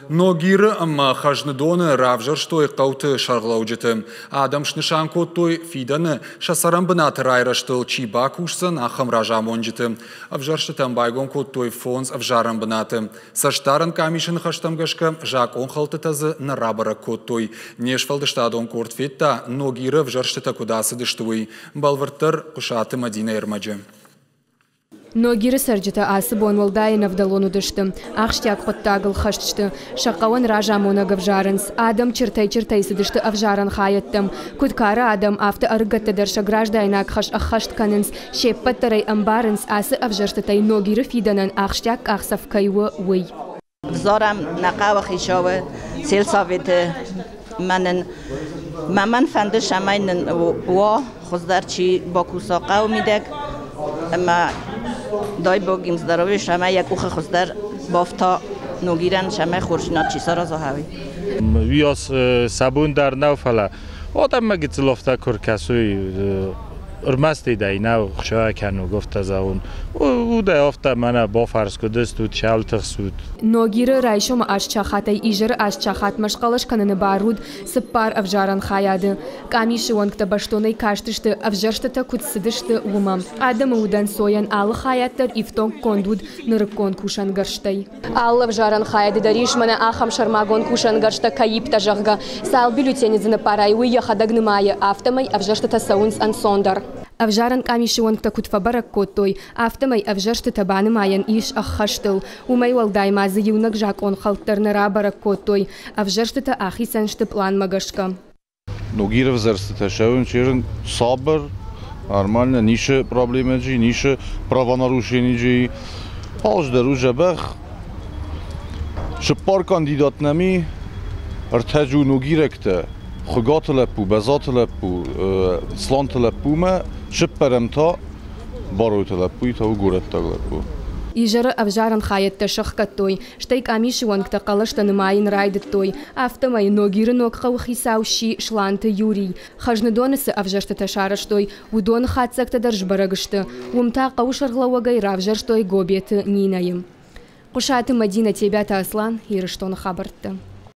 Ногиры амма хажныдоны равжыр штой қауты шарлаужыты. Адам шнышан коттой фиданы шасаран бынаты райраштыл чиба кушсын ахым ражамонжыты. Авжаршытан байгон коттой фонс авжаран бынаты. Саштарын камишын хаштамгашка жак он халтытазы на рабара коттой. Нешфалдыштадон кортфетта ногиры авжаршыта кудасы дыштуй. Балвартыр кушаты Мадина Ермаджы. Ногиры сарджыта асы бонвалдайын авдалону дышты. Ахштяк хоттагыл хаштышты. Шақауан ражамона гавжарынс. Адам чыртай-чыртайсы дышты авжаран хаяттым. Кудкара адам авты аргатты дарша граждайнак хаш ахашт канынс. Шеппаттарай амбарынс асы авжарштытай ногиры фиданан ахштяк ахсавкайвы уй. Взорам нақава хишавы, сельсоветы, маман фанды шамайнын уа, хоздарчи бакусаqa умидек, дай Бог им здоровья, шамай як уха хоздар бафта ногиран шамай хуршинат чиса разахави. Виас сабун дар навфала. آدم مگه تلافته کر کسوی ارمستی دای نو خشای کنو گفت از اون او دایافته منه با فرض کدست و چهل تخسود. نگیر رایشم آشچخاتی ایجر آشچخات مشغلش کنن بارود سپار افجاران خیاده. کامیشون که باشتونی کاشتشت افجارشت تا کد سدشت ومم. آدم ودن سویان آل خیات در ایفتون کندود نرکون کوشان گرشتی. آل افجاران خیاده دریش من آخام شرماگون کوشان گرشت کایب تجرگه. سال بیلوتینی زن پارای وی خداگ نمای آفتمی افجارشت تا سونس آن سوندر. أفجارن كاميشون كتكوت فبرك كوتوي أفتمي أفجرت تبان ماين إيش أخشتل وماي والداي مازي يونك جاك أون خلطر نرا برك كوتوي أفجرت تأخي سنشت بلان مغشكا نوغير فزرست تشاون شيرن صابر نورمально нише проблемы جي нише правонарушений جي палж дорожа бах шпар кандидат нами артажу нугиректе خگاتلپو بزاتلپو سلانتلپو ما شپرمتا باروتلپوی تا و گورتلپو. إيجار أفجارن خايت تشخ كتوي شتيك أميش وانك تقلش تنماين رايد التوي أفتماي نوغير نوكخو خيساو شي شلانت يوري خجن دونس أفجرت تشارشتوي ودون خاتسك تدرج برغشت ومتا قوشر غلوغي رافجرشتوي غوبيت نينايم. قشات مدينة تيبات أصلان هيرشتون خبرت.